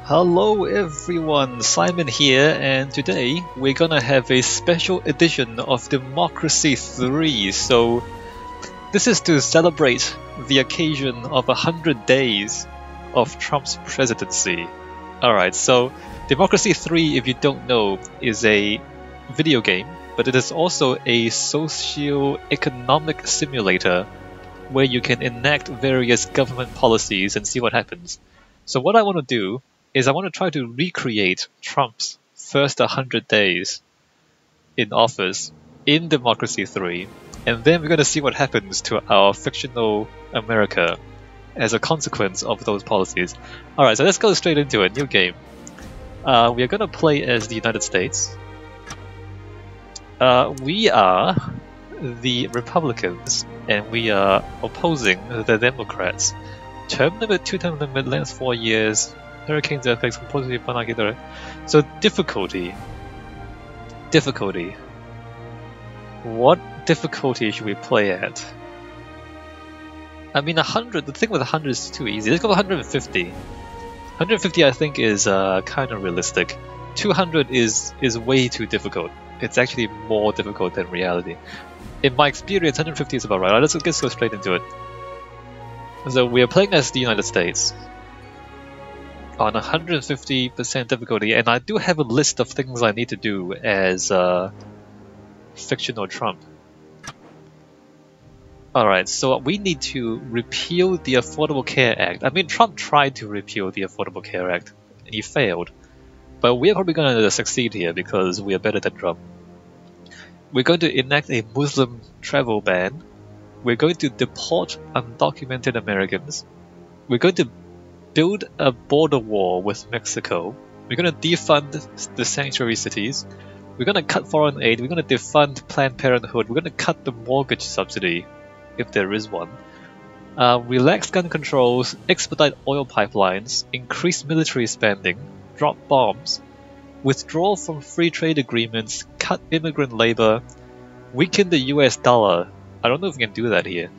Hello everyone, Simon here, and today we're gonna have a special edition of Democracy 3. So this is to celebrate the occasion of 100 days of Trump's presidency. Alright, so Democracy 3, if you don't know, is a video game, but it is also a socio-economic simulator where you can enact various government policies and see what happens. So what I want to do is I want to try to recreate Trump's first 100 days in office in Democracy 3, and then we're going to see what happens to our fictional America as a consequence of those policies. Alright, so let's go straight into it. New game. We are going to play as the United States. We are the Republicans, and we are opposing the Democrats. Term limit, 2-term limit, length 4 years. Hurricanes, earthquakes, compulsory panagidore. So difficulty. What difficulty should we play at? I mean, 100. The thing with 100 is too easy. Let's go 150. 150, I think, is kind of realistic. 200 is way too difficult. It's actually more difficult than reality. In my experience, 150 is about right. Let's go straight into it. So we are playing as the United States on 150% difficulty, and I do have a list of things I need to do as fictional Trump. Alright, so we need to repeal the Affordable Care Act. I mean, Trump tried to repeal the Affordable Care Act, and he failed. But we're probably going to succeed here because we are better than Trump. We're going to enact a Muslim travel ban. We're going to deport undocumented Americans. We're going to build a border wall with Mexico. We're going to defund the sanctuary cities. We're going to cut foreign aid. We're going to defund Planned Parenthood. We're going to cut the mortgage subsidy, if there is one. Relax gun controls, expedite oil pipelines, increase military spending, drop bombs, withdraw from free trade agreements, cut immigrant labor, weaken the US dollar. I don't know if we can do that here.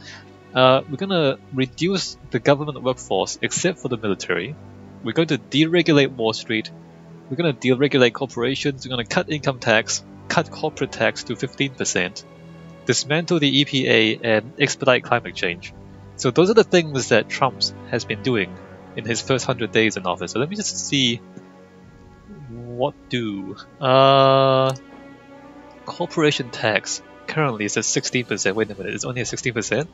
We're going to reduce the government workforce except for the military. We're going to deregulate Wall Street. We're going to deregulate corporations. We're going to cut income tax, cut corporate tax to 15%, dismantle the EPA, and expedite climate change. So those are the things that Trump has been doing in his first 100 days in office. So let me just see what do. Corporation tax currently is at 16%. Wait a minute, it's only at 16%?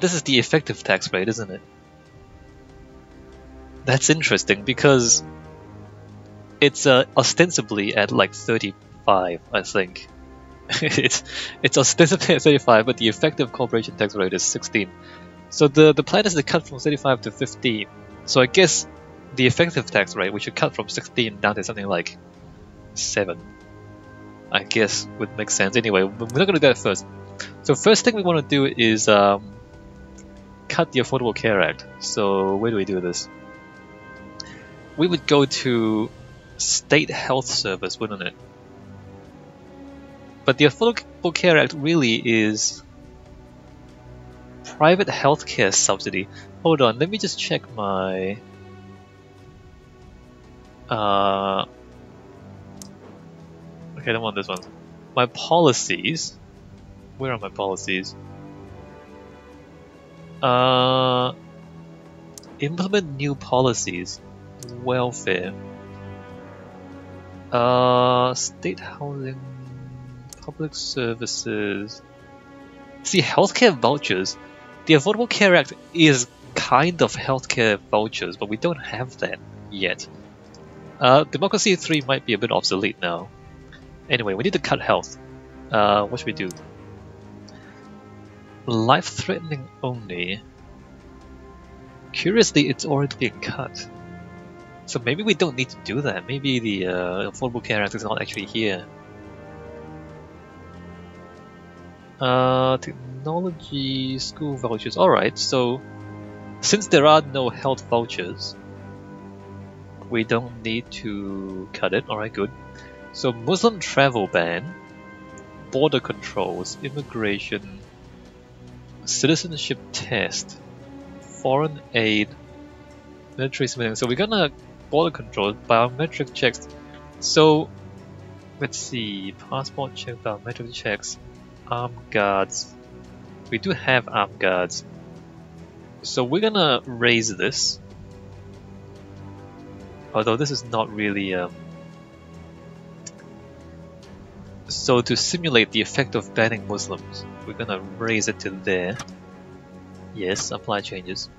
This is the effective tax rate, isn't it? That's interesting because it's ostensibly at like 35, I think. it's ostensibly at 35, but the effective corporation tax rate is 16. So the plan is to cut from 35 to 15. So I guess the effective tax rate we should cut from 16 down to something like 7. I guess would make sense. Anyway, we're not going to do that first. So first thing we want to do is cut the Affordable Care Act. So where do we do this? We would go to State Health Service, wouldn't it? But the Affordable Care Act really is private healthcare subsidy. Hold on, let me just check my okay, I don't want this one. My policies. Where are my policies? Implement new policies. Welfare. State housing. Public services. See, healthcare vouchers. The Affordable Care Act is kind of healthcare vouchers, but we don't have that yet. Democracy 3 might be a bit obsolete now. Anyway, we need to cut health. What should we do? Life-threatening only. Curiously, it's already being cut. So maybe we don't need to do that. Maybe the Affordable Care Act is not actually here. Technology, school vouchers. Alright, so since there are no health vouchers, we don't need to cut it. Alright, good. So Muslim travel ban, border controls, immigration, citizenship test, foreign aid, Military spending. So we're gonna border control, biometric checks. So let's see, passport check, biometric checks, armed guards. We do have armed guards. So we're gonna raise this. Although this is not really so to simulate the effect of banning Muslims, we're gonna raise it to there. Yes, apply changes.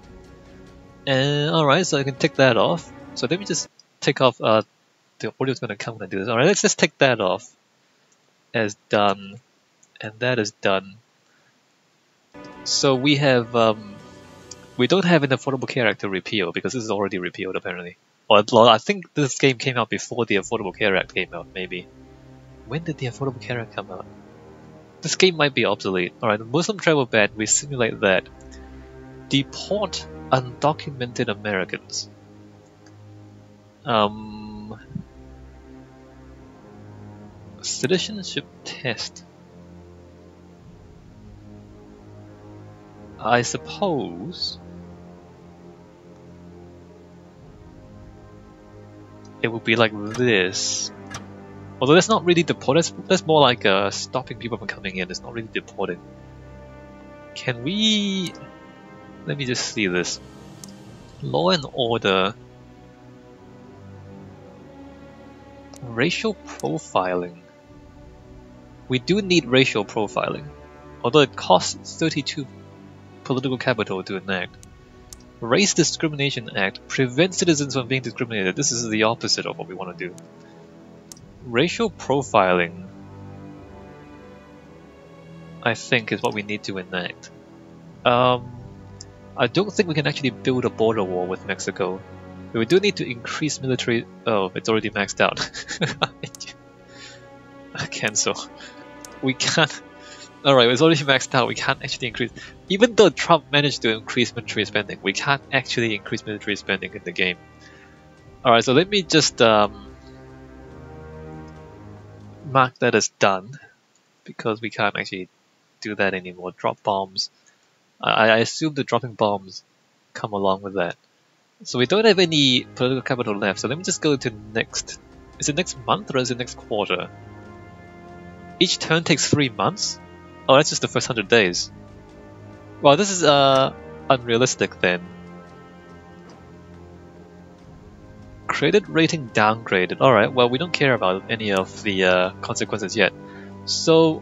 And alright, so I can take that off. So let me just take off the audio's gonna come when I do this. Alright, let's just take that off as done. And that is done. So we have we don't have an Affordable Care Act to repeal because this is already repealed apparently. Or I think this game came out before the Affordable Care Act came out, maybe. When did the Affordable Care Act come out? This game might be obsolete. Alright, the Muslim travel ban, we simulate that. Deport undocumented Americans. Citizenship test. I suppose it would be like this. Although that's not really deporting, that's more like stopping people from coming in, it's not really deporting. Can we... Let me just see this. Law and order. Racial profiling. We do need racial profiling. Although it costs 32 political capital to enact. Race Discrimination Act prevents citizens from being discriminated. This is the opposite of what we want to do. Racial profiling, I think, is what we need to enact. I don't think we can actually build a border wall with Mexico. But we do need to increase military... Oh, it's already maxed out. Cancel. We can't... Alright, it's already maxed out. We can't actually increase... Even though Trump managed to increase military spending, we can't actually increase military spending in the game. Alright, so let me just mark that as done, because we can't actually do that anymore. Drop bombs. I assume the dropping bombs come along with that. So we don't have any political capital left, so let me just go to next... Is it next month or is it next quarter? Each turn takes 3 months? Oh, that's just the first 100 days. Well, this is unrealistic then. Credit rating downgraded. Alright, well we don't care about any of the consequences yet. So,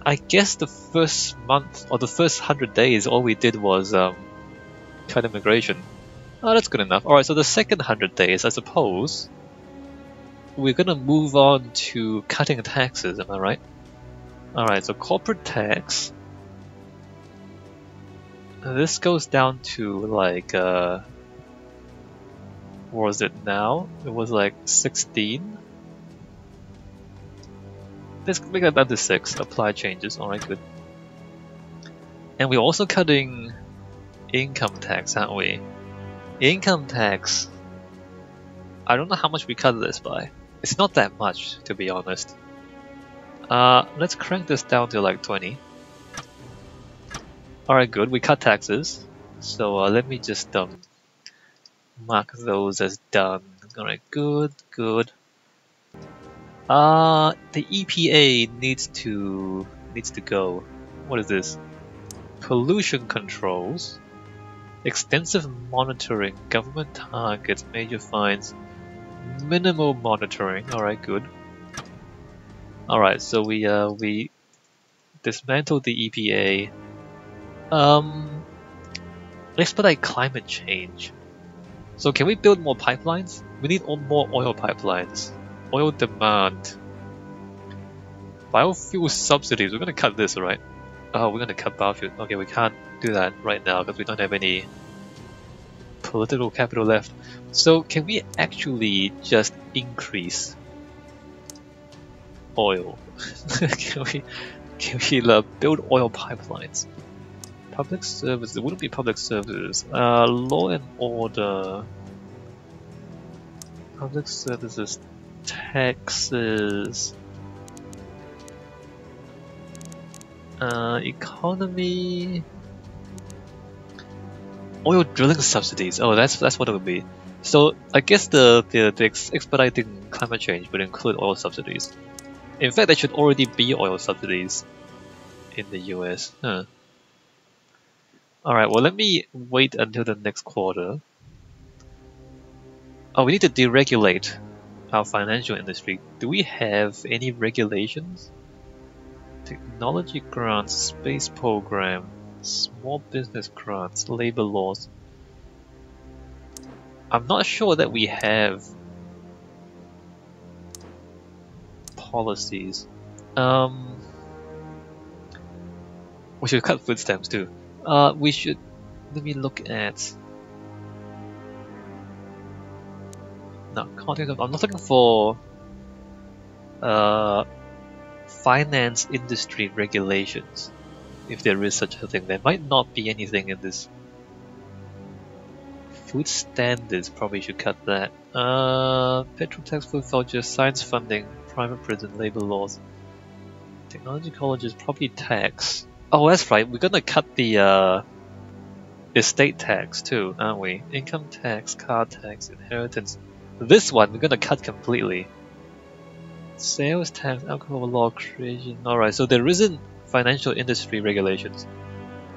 I guess the first month, or the first 100 days, all we did was cut immigration. Oh, that's good enough. Alright, so the second 100 days, I suppose, we're gonna move on to cutting taxes, am I right? Alright, so corporate tax. This goes down to like, what was it now? It was like 16? Let's make that down to 6. Apply changes. Alright, good. And we're also cutting income tax, aren't we? Income tax. I don't know how much we cut this by. It's not that much, to be honest. Let's crank this down to like 20. Alright, good. We cut taxes. So let me just mark those as done. Alright, good, good. The EPA needs to go. What is this? Pollution controls, extensive monitoring, government targets, major fines, minimal monitoring. Alright, good. Alright, so we dismantled the EPA. Expedite climate change. So can we build more pipelines? We need more oil pipelines. Oil demand. Biofuel subsidies. We're gonna cut this, right? Oh, we're gonna cut biofuel. Okay, we can't do that right now because we don't have any political capital left. So can we actually just increase oil? can we build oil pipelines? Public services. It wouldn't be public services. Law and order. Public services. Taxes. Economy. Oil drilling subsidies. Oh, that's what it would be. So I guess the expediting climate change would include oil subsidies. In fact, there should already be oil subsidies in the US. Huh. Alright, well let me wait until the next quarter. Oh, we need to deregulate our financial industry. Do we have any regulations? Technology grants, space program, small business grants, labor laws. I'm not sure that we have policies. We should cut food stamps too. We should. Let me look at. No, content. I'm not looking for. Finance industry regulations. If there is such a thing, there might not be anything in this. Food standards, probably should cut that. Petrol tax, food vouchers, science funding, private prison, labor laws. Technology colleges, property tax. Oh, that's right. We're gonna cut the estate tax too, aren't we? Income tax, car tax, inheritance. This one we're gonna cut completely. Sales tax, alcohol law, creation. Alright, so there isn't financial industry regulations.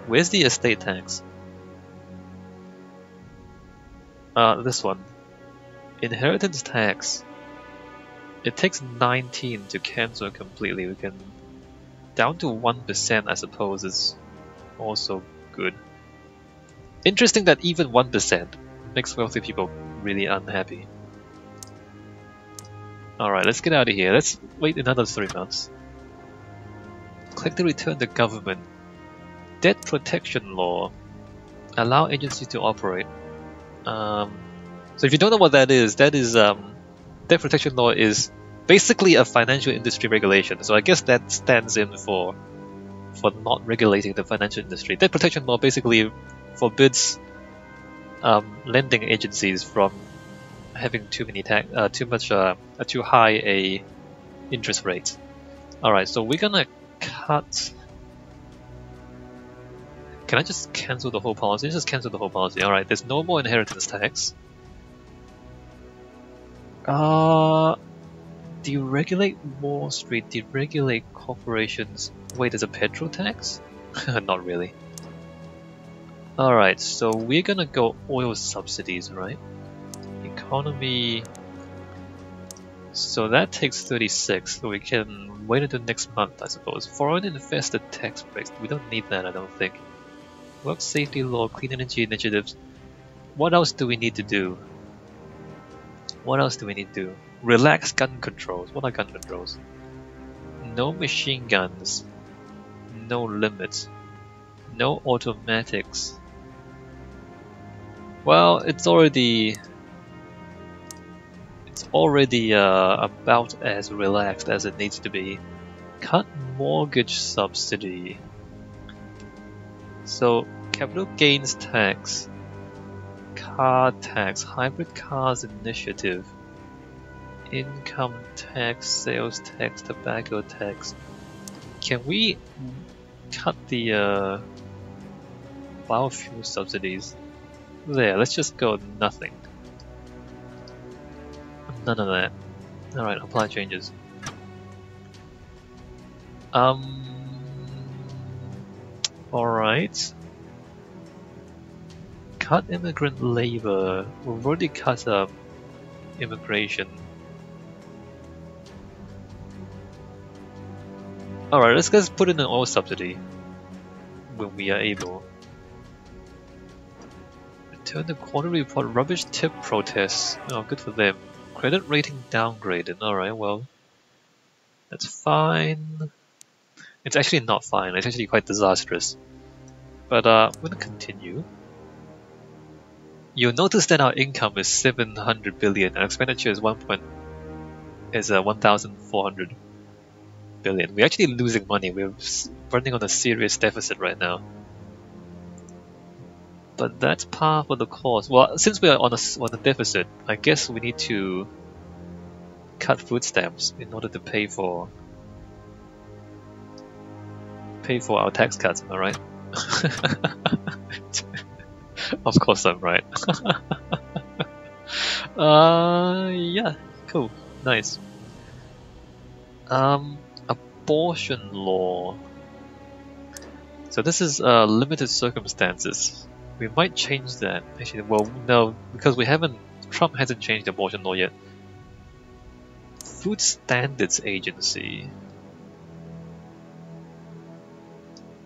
Where's the estate tax? This one. Inheritance tax. It takes 19 to cancel completely. We can down to 1%, I suppose, is also good. Interesting that even 1% makes wealthy people really unhappy. Alright, let's get out of here. Let's wait another 3 months. Collect the return to government. Debt protection law. Allow agencies to operate. So if you don't know what that is debt protection law is basically a financial industry regulation. So I guess that stands in for not regulating the financial industry. Debt protection law basically forbids lending agencies from having too high a interest rate. Alright, so we're gonna cut. Can I just cancel the whole policy? Just cancel the whole policy. Alright, there's no more inheritance tax. Deregulate Wall Street, deregulate corporations. Wait, there's a petrol tax? Not really. Alright, so we're gonna go oil subsidies, right? Economy. So that takes 36, so we can wait until next month, I suppose. Foreign investor tax breaks. We don't need that, I don't think. Work safety law, clean energy initiatives. What else do we need to do? What else do we need to do? Relax gun controls. What are gun controls? No machine guns. No limits. No automatics. Well, it's already about as relaxed as it needs to be. Cut mortgage subsidy. So capital gains tax, car tax, hybrid cars initiative, income tax, sales tax, tobacco tax. Can we cut the biofuel subsidies? There, let's just go nothing. None of that. Alright, apply changes. Alright. Cut immigrant labor. We've already cut immigration. Alright, let's put in an oil subsidy when we are able. Return the quarterly report. Rubbish tip protests. Oh, good for them. Credit rating downgraded. Alright, well, that's fine. It's actually not fine. It's actually quite disastrous. But I'm going to continue. You'll notice that our income is 700 billion and expenditure is 1,400 billion. We're actually losing money. We're running on a serious deficit right now. But that's par for the course. Well, since we are on a deficit, I guess we need to cut food stamps in order to pay for our tax cuts. Am I right? Of course I'm right. Yeah, cool, nice. Abortion law. So this is limited circumstances. We might change that. Actually, well, no, because Trump hasn't changed the abortion law yet. Food Standards Agency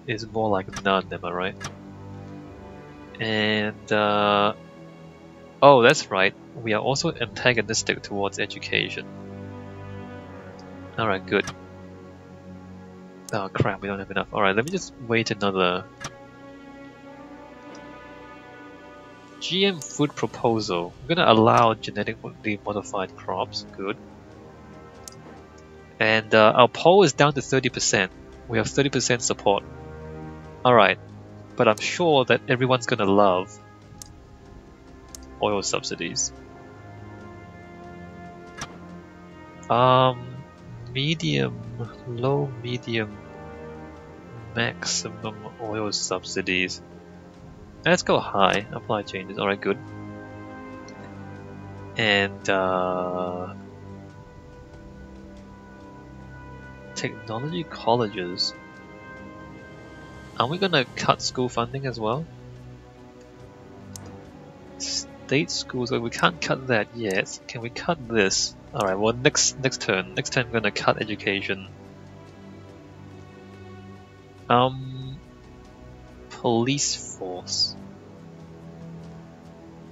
is more like none, am I right? And oh, that's right. We are also antagonistic towards education. Alright, good. Oh crap, we don't have enough. Alright, let me just wait another. GM food proposal. We're gonna allow genetically modified crops. Good. And our poll is down to 30%. We have 30% support. Alright, but I'm sure that everyone's gonna love oil subsidies. Medium, low, medium, maximum oil subsidies. Let's go high, apply changes, alright, good. And technology colleges. Are we gonna cut school funding as well? State schools, well, we can't cut that yet. Can we cut this? Alright, well next turn. Next time we're gonna cut education. Police force.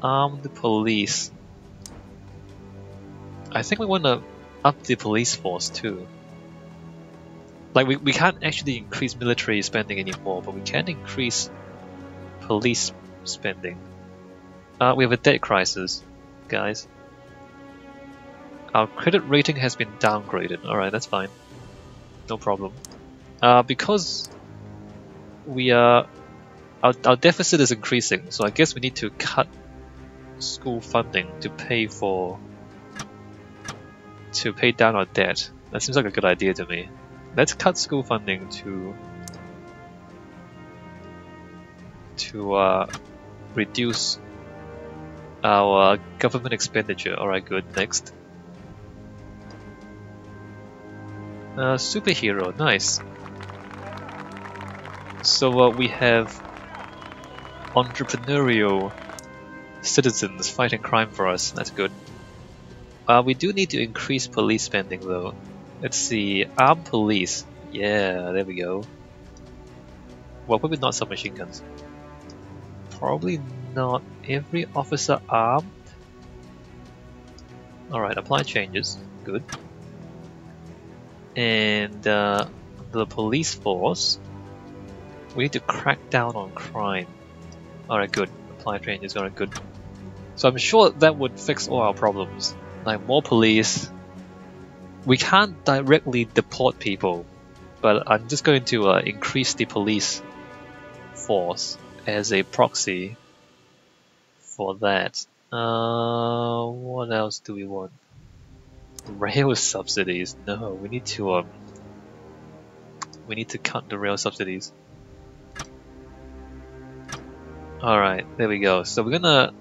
Armed police. I think we wanna up the police force too. Like we can't actually increase military spending anymore, but we can increase police spending. We have a debt crisis, guys. Our credit rating has been downgraded. Alright, that's fine. No problem. Because we are... Our deficit is increasing, so I guess we need to cut school funding to pay down our debt. That seems like a good idea to me. Let's cut school funding to reduce our government expenditure. Alright, good. Next. Superhero, nice. So we have entrepreneurial citizens fighting crime for us. That's good. We do need to increase police spending though. Let's see, armed police. Yeah, there we go. Well, probably not submachine guns. Probably not every officer armed. Alright, apply changes. Good. And the police force. We need to crack down on crime. Alright, good. Apply changes. Alright, good. So I'm sure that would fix all our problems. Like more police. We can't directly deport people, but I'm just going to increase the police force as a proxy for that. What else do we want? Rail subsidies. No, we need to cut the rail subsidies. Alright, there we go. So we're gonna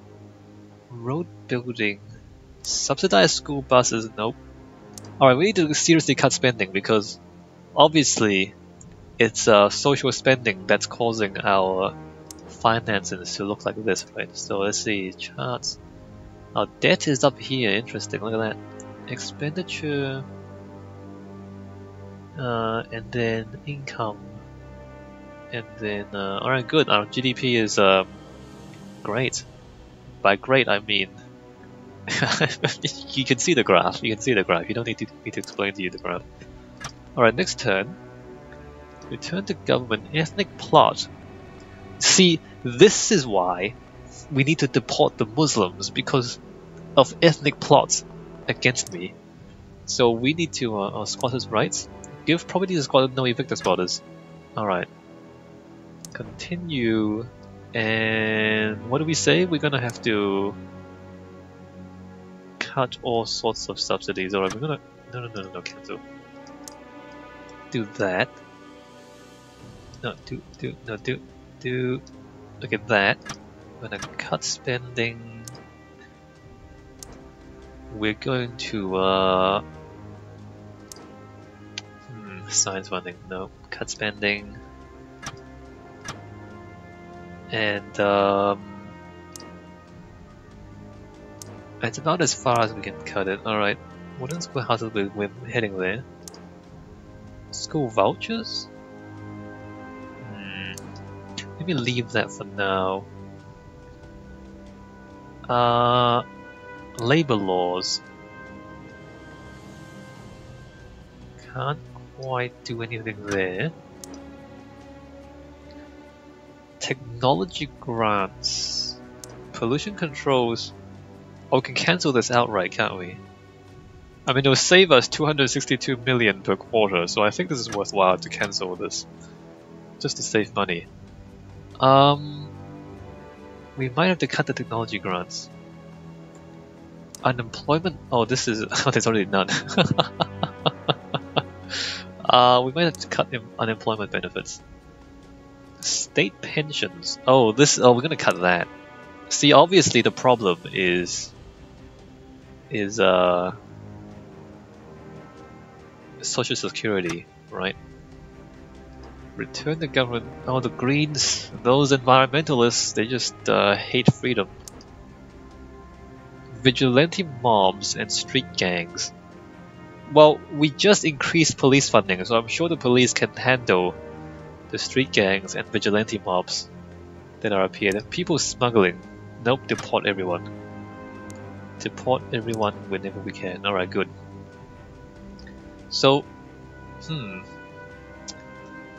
road building, subsidize school buses. Nope. Alright, we need to seriously cut spending because obviously it's social spending that's causing our finances to look like this, right? So let's see, charts. Our debt is up here, interesting, look at that. Expenditure, and then income, and then, alright, good, our GDP is great. By great I mean you can see the graph. You can see the graph. You don't need to explain to you the graph. Alright, next turn. Return to government. Ethnic plot. See, this is why we need to deport the Muslims because of ethnic plots against me. So we need to squatters' rights. Give property to squatters, no evict the squatters. Alright. Continue. And what do we say? We're gonna have to cut all sorts of subsidies. Alright, we're gonna... No, cancel. Do that. No, do... Look at that. We're gonna cut spending. We're going to science funding. No, cut spending. And it's about as far as we can cut it. Alright, wooden schoolhouses, we're heading there. School vouchers? Maybe leave that for now. Labor laws. Can't quite do anything there. Technology grants. Pollution controls. Oh, we can cancel this outright, can't we? I mean, it will save us 262 million per quarter, so I think this is worthwhile to cancel this. Just to save money. We might have to cut the technology grants. Unemployment? Oh, this is... oh, there's already none. We might have to cut unemployment benefits. State pensions. Oh, this... oh, we're gonna cut that. See, obviously the problem is Social Security, right? Return the government. Oh, the Greens, those environmentalists, they just hate freedom. Vigilante mobs and street gangs. Well, we just increased police funding, so I'm sure the police can handle the street gangs and vigilante mobs that are up here. The people smuggling. Nope, deport everyone. Deport everyone whenever we can. Alright, good. So,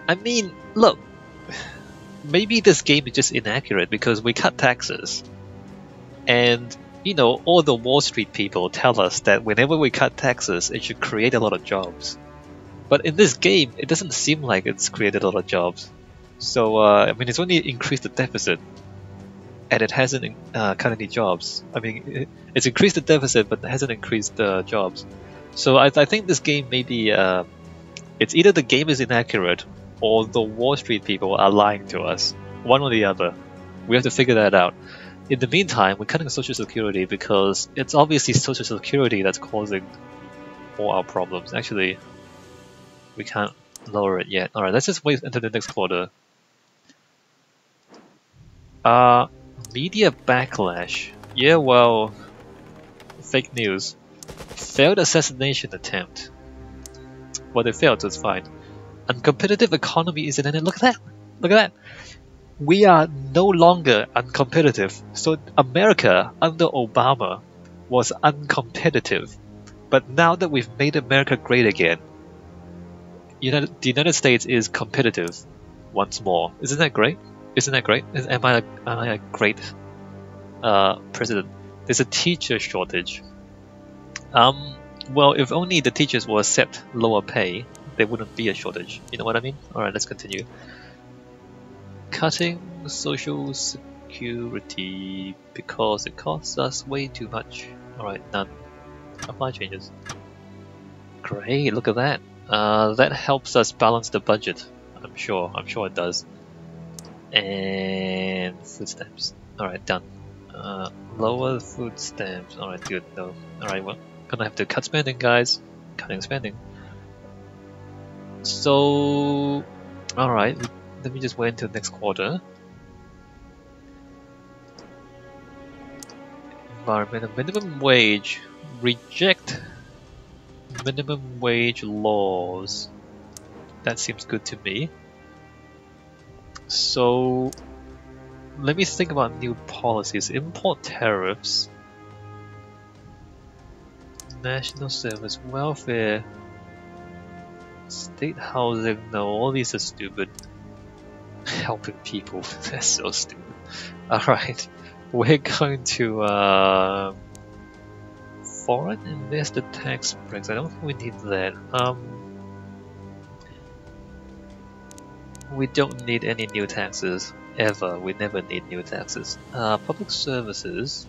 I mean, look, maybe this game is just inaccurate because we cut taxes. And, you know, all the Wall Street people tell us that whenever we cut taxes, it should create a lot of jobs. But in this game, it doesn't seem like it's created a lot of jobs. So, I mean, it's only increased the deficit. And it hasn't cut any jobs. I mean, it's increased the deficit, but it hasn't increased the jobs. So I think this game maybe, it's either the game is inaccurate, or the Wall Street people are lying to us. One or the other. We have to figure that out. In the meantime, we're cutting Social Security because it's obviously Social Security that's causing all our problems. Actually, we can't lower it yet. Alright, let's just wait until the next quarter. Media backlash. Yeah, well, fake news. Failed assassination attempt. Well, they failed, so it's fine. Uncompetitive economy isn't in it. Look at that! Look at that! We are no longer uncompetitive. So America under Obama was uncompetitive. But now that we've made America great again, the United States is competitive once more. Isn't that great? Isn't that great? Am I a great president? There's a teacher shortage. Well, if only the teachers will accept lower pay, there wouldn't be a shortage. You know what I mean? Alright, let's continue. Cutting Social Security because it costs us way too much. Alright, none. Apply changes. Great, look at that. That helps us balance the budget. I'm sure it does. And food stamps. Alright, done. Lower food stamps. Alright, good. No. Alright, well, gonna have to cut spending, guys. Cutting spending. So, alright, let me just wait until next quarter. Environmental minimum wage. Reject minimum wage laws. That seems good to me. So, let me think about new policies. Import tariffs. National service, welfare. State housing, no, all these are stupid. Helping people, that's so stupid. Alright, we're going to foreign investor tax breaks. I don't think we need that. We don't need any new taxes, ever. We never need new taxes. Public services.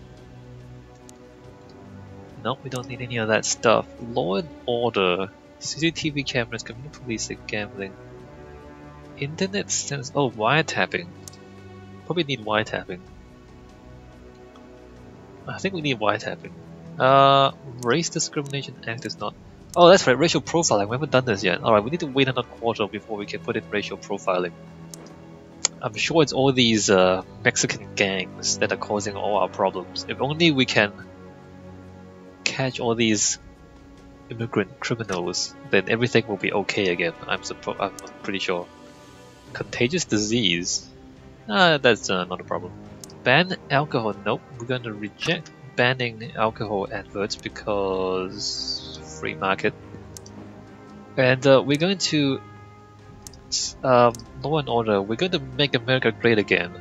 No, we don't need any of that stuff. Law and order. CCTV cameras, community policing, gambling. Internet sense. Oh, wiretapping. Probably need wiretapping. I think we need wiretapping. Race Discrimination Act is not... Oh, that's right, racial profiling. We haven't done this yet. Alright, we need to wait another quarter before we can put in racial profiling. I'm sure it's all these Mexican gangs that are causing all our problems. If only we can catch all these immigrant criminals, then everything will be okay again. I'm pretty sure. Contagious disease? That's not a problem. Ban alcohol? Nope. We're going to reject banning alcohol adverts because free market. And we're going to law and order. We're going to make America great again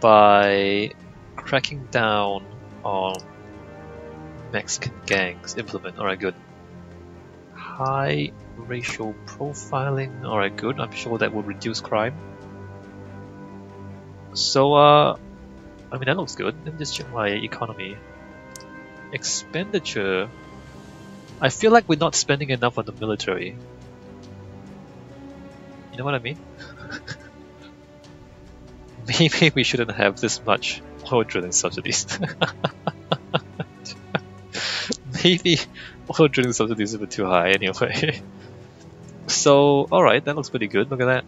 by cracking down on Mexican gangs. Implement. Alright, good. High racial profiling. Alright, good. I'm sure that will reduce crime. So, I mean, that looks good. Let me just check my economy. Expenditure. I feel like we're not spending enough on the military. You know what I mean? Maybe we shouldn't have this much oil drilling subsidies. Maybe oil drilling subsidies are a bit too high anyway. So, alright, that looks pretty good. Look at that.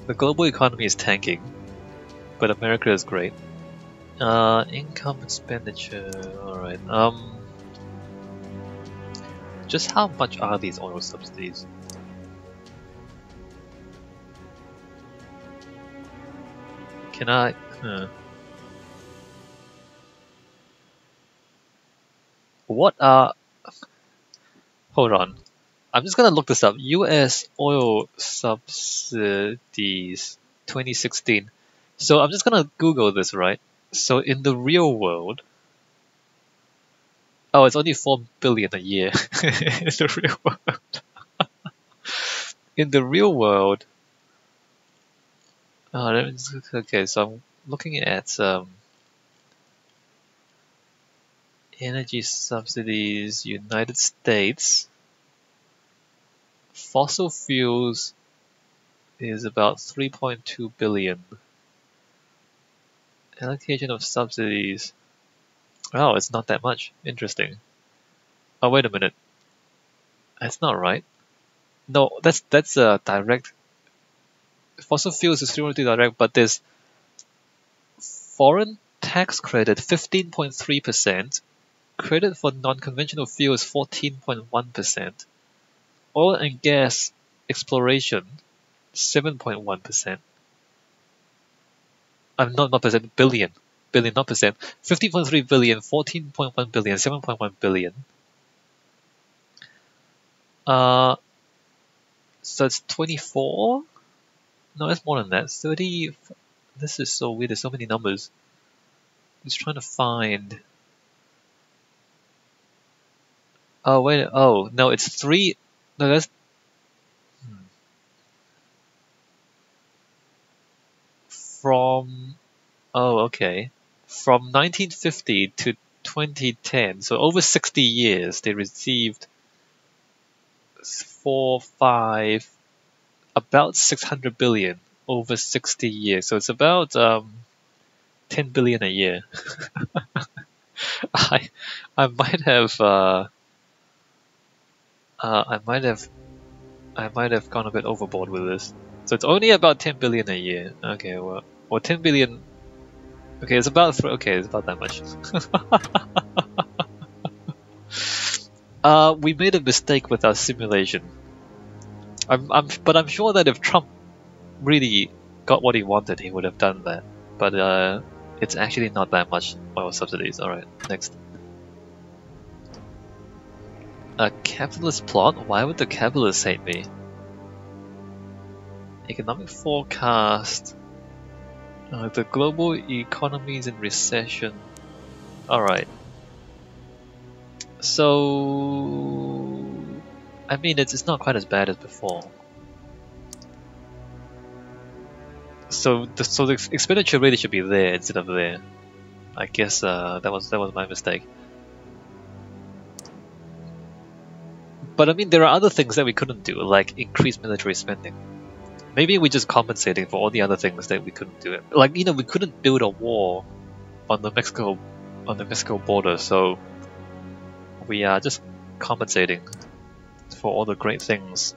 The global economy is tanking, but America is great. Income expenditure, alright. Just how much are these oil subsidies? Can I? What are... Hold on. I'm just gonna look this up. US Oil Subsidies 2016. So I'm just gonna Google this, right? So in the real world... Oh, it's only 4 billion a year in the real world. In the real world... okay, so I'm looking at energy subsidies, United States. Fossil fuels is about 3.2 billion. Allocation of subsidies. Oh, it's not that much. Interesting. Oh, wait a minute. That's not right. No, that's direct. Fossil fuels is 3.2 direct, but there's foreign tax credit 15.3%, credit for non-conventional fuels 14.1%, oil and gas exploration 7.1%. Not percent, billion, not percent. 15.3 billion, 14.1 billion, 7.1 billion. So it's 24. No, it's more than that. 30. This is so weird. There's so many numbers. Just trying to find. Oh wait. Oh no, it's 3. No, that's. From. Oh, okay. From 1950 to 2010, so over 60 years, they received about 600 billion over 60 years. So it's about 10 billion a year. I might have I might have gone a bit overboard with this. So it's only about 10 billion a year. Okay, well 10 billion. Okay, it's about it's about that much. We made a mistake with our simulation. But I'm sure that if Trump really got what he wanted, he would have done that. But it's actually not that much oil subsidies. Alright, next. A capitalist plot? Why would the capitalists hate me? Economic forecast. The global economy is in recession. Alright. So... I mean, it's not quite as bad as before. So the expenditure really should be there instead of there. I guess that was my mistake. But I mean, there are other things that we couldn't do, like increase military spending. Maybe we're just compensating for all the other things that we couldn't do. Like, we couldn't build a wall on the Mexico border, so we are just compensating for all the great things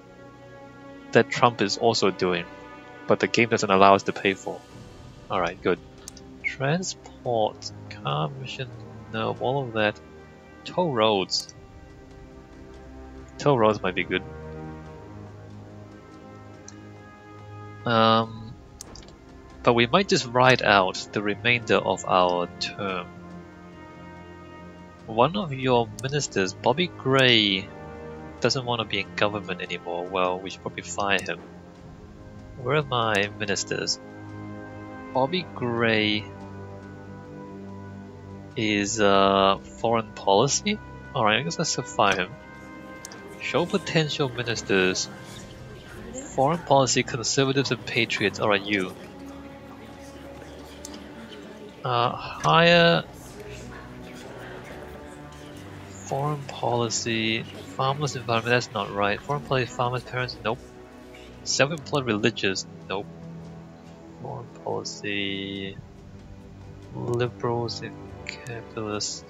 that Trump is also doing, but the game doesn't allow us to pay for. Alright, good. Transport, car mission, no, all of that. Toll roads. Toll roads might be good. But we might just ride out the remainder of our term. One of your ministers, Bobby Gray, doesn't want to be in government anymore. Well, we should probably fire him. Where are my ministers? Bobby Gray is foreign policy? Alright, I guess let's fire him. Show potential ministers. Foreign policy, conservatives and patriots. Alright, you. Hire foreign policy, farmers environment, that's not right. Foreign policy, farmers, parents, nope. Self-employed religious, nope. Foreign policy, liberals and capitalists.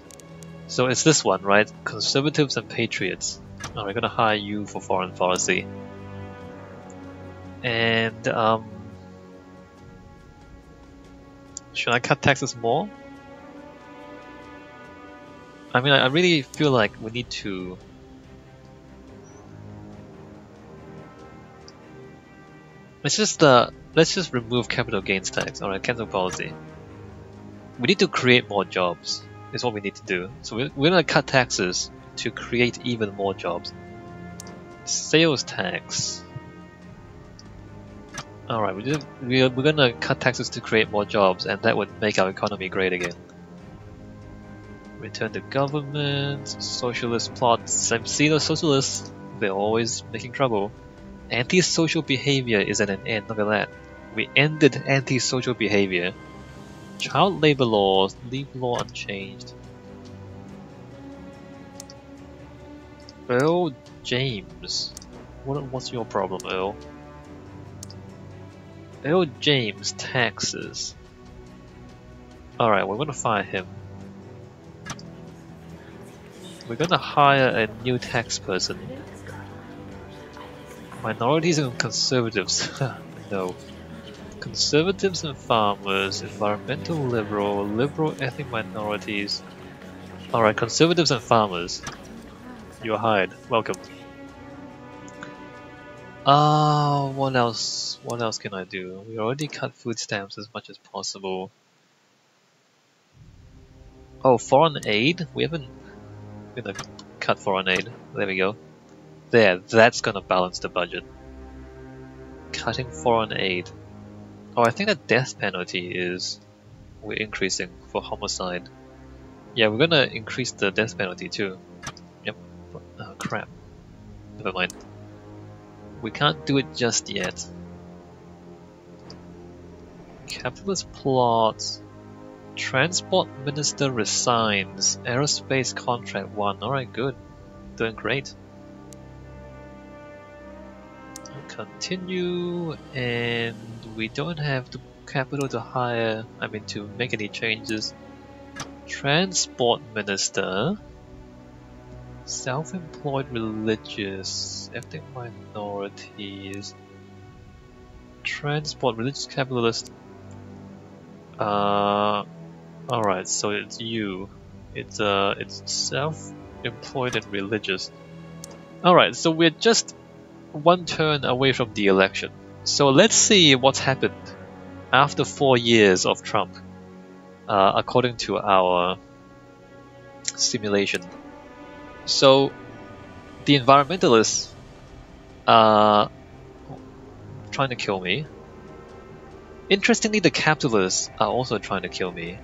So it's this one, right? Conservatives and patriots. Alright, we're gonna hire you for foreign policy. And should I cut taxes more? I mean, I really feel like we need to... Let's just remove capital gains tax. Alright, cancel policy. We need to create more jobs, is what we need to do. So we're gonna cut taxes to create even more jobs. Sales tax. Alright, we're gonna cut taxes to create more jobs, and that would make our economy great again. Return to government, socialist plot. See those socialists? They're always making trouble. Antisocial behavior is at an end, look at that. We ended antisocial behavior. Child labor laws, leave law unchanged. Earl James. What's your problem, Earl? Earl James, taxes. Alright, we're gonna fire him. We're gonna hire a new tax person. Minorities and conservatives. No. Conservatives and farmers, environmental liberal, liberal ethnic minorities. Alright, conservatives and farmers. You're hired. Welcome. What else? What else can I do? We already cut food stamps as much as possible. Oh, foreign aid? We haven't... We're gonna cut foreign aid. There we go. There, that's gonna balance the budget. Cutting foreign aid. Oh, I think the death penalty is... We're increasing for homicide. Yeah, we're gonna increase the death penalty too. Yep. Oh, crap. Never mind. We can't do it just yet. Capitalist plot. Transport minister resigns. Aerospace contract won. Alright, good. Doing great. Continue, and we don't have the capital to hire, to make any changes. Transport minister. Self-employed religious, ethnic minorities. Transport, religious capitalist. Alright, so it's you. It's self-employed and religious. Alright, so we're just one turn away from the election. So let's see what's happened after 4 years of Trump, according to our simulation. So the environmentalists are trying to kill me. Interestingly, the capitalists are also trying to kill me,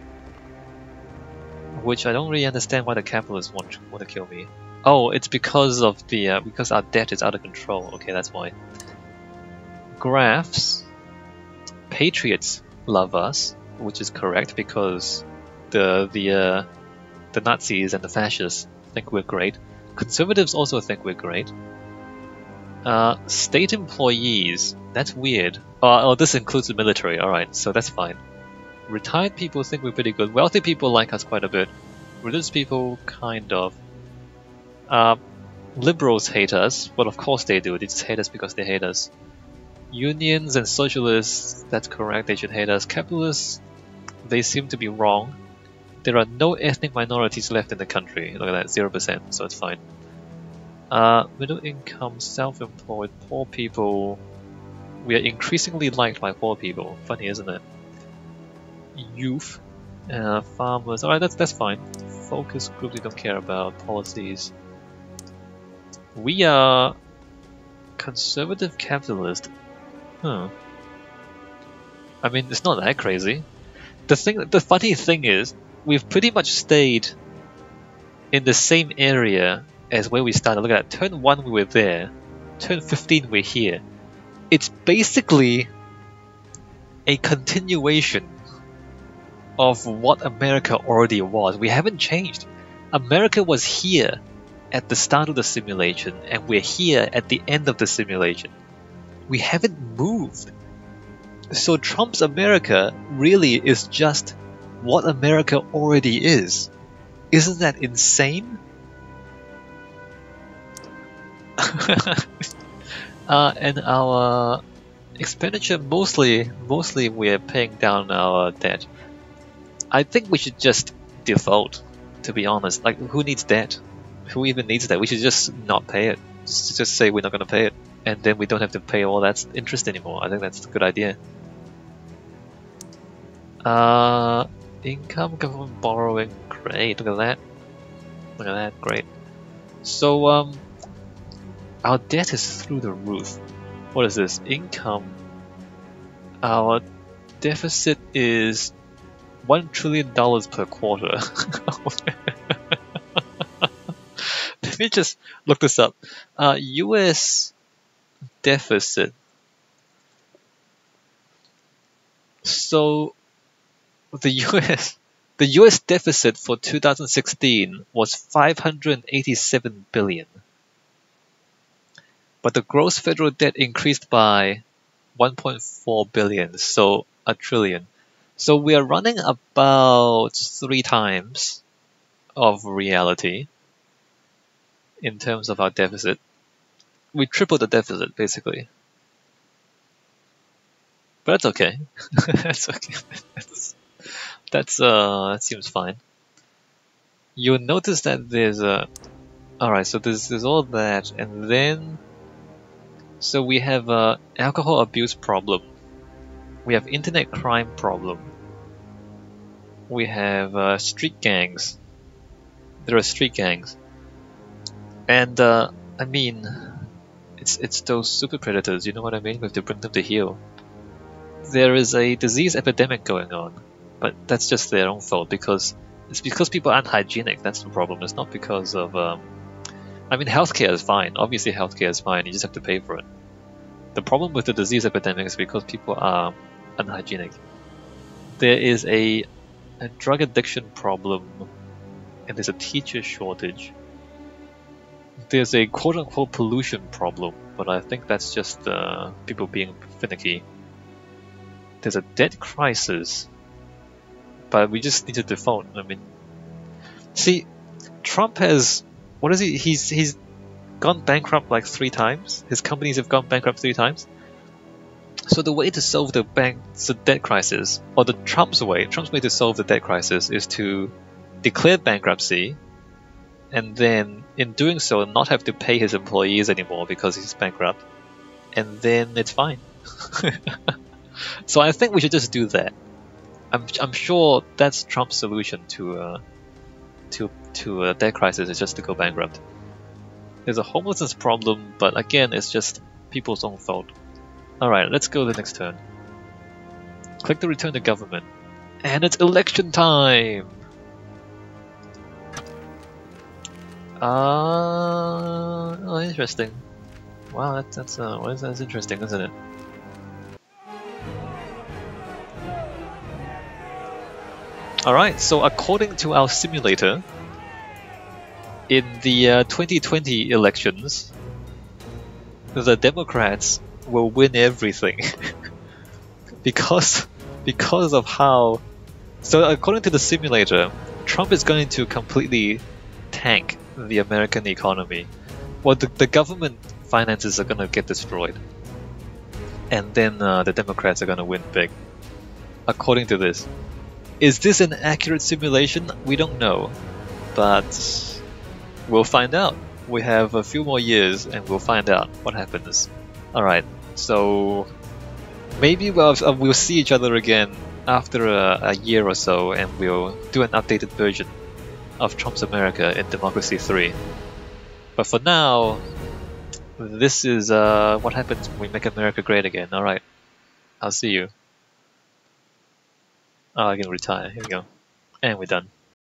which I don't really understand why the capitalists want to kill me. Oh, it's because of the because our debt is out of control. Okay, that's why. Graphs. Patriots love us, which is correct because the Nazis and the fascists think we're great. Conservatives also think we're great. State employees. That's weird. Oh, this includes the military. All right, so that's fine. Retired people think we're pretty good. Wealthy people like us quite a bit. Religious people, kind of. Liberals hate us. Well, of course they do. They just hate us because they hate us. Unions and socialists, that's correct. They should hate us. Capitalists, they seem to be wrong. There are no ethnic minorities left in the country. Look at that, 0%, so it's fine. Middle income, self-employed, poor people. We are increasingly liked by poor people. Funny, isn't it? Youth, farmers. Alright, that's fine. Focus groups we don't care about. Policies. We are conservative capitalist. Huh. I mean, it's not that crazy. The funny thing is, we've pretty much stayed in the same area as where we started. Look at that. Turn 1 we were there. Turn 15 we're here. It's basically a continuation of what America already was. We haven't changed. America was here at the start of the simulation, and we're here at the end of the simulation. We haven't moved. So Trump's America really is just what America already is. Isn't that insane? And our expenditure, mostly we're paying down our debt. I think we should just default, to be honest. Like, who needs debt? Who even needs that? We should just not pay it. Just say we're not going to pay it. And then we don't have to pay all that interest anymore. I think that's a good idea. Income, government borrowing, great. Look at that. Look at that, great. So, our debt is through the roof. What is this? Income. Our deficit is $1 trillion per quarter. Let me just look this up. US deficit. So the US deficit for 2016 was 587 billion. But the gross federal debt increased by 1.4 billion, so a trillion. So we are running about 3 times of reality in terms of our deficit. We tripled the deficit, basically. But that's okay. That's okay. That seems fine. You'll notice that there's alright, so there's all that, and then so we have a alcohol abuse problem. We have internet crime problem. We have street gangs. There are street gangs. And I mean, it's those super predators, you know what I mean? We have to bring them to heel. There is a disease epidemic going on, but that's just their own fault because it's because people aren't hygienic. That's the problem. It's not because of I mean, healthcare is fine. Obviously, healthcare is fine. You just have to pay for it. The problem with the disease epidemic is because people are unhygienic. There is a drug addiction problem, and there's a teacher shortage. There's a quote-unquote pollution problem, but I think that's just people being finicky. There's a debt crisis, but we just need to default. I mean, see, Trump has, what is he? He's gone bankrupt like 3 times. His companies have gone bankrupt 3 times. So the way to solve the debt crisis, or Trump's way to solve the debt crisis, is to declare bankruptcy, and then in doing so not have to pay his employees anymore because he's bankrupt, and then it's fine. So I think we should just do that. I'm sure that's Trump's solution to a debt crisis, is just to go bankrupt. There's a homelessness problem, but again, it's just people's own fault. Alright, let's go to the next turn. Click to return to government. And it's election time! Oh, interesting. Wow, that's interesting, isn't it? Alright, so according to our simulator, in the 2020 elections, the Democrats will win everything because of how So according to the simulator, Trump is going to completely tank the American economy. Well, the government finances are going to get destroyed. And then the Democrats are going to win big. According to this. Is this an accurate simulation? We don't know. But we'll find out. We have a few more years and we'll find out what happens. Alright, so maybe we'll see each other again after a year or so, and we'll do an updated version of Trump's America in Democracy 3. But for now, this is what happens when we make America great again. Alright, I'll see you. Oh, I can retire. Here we go. And we're done.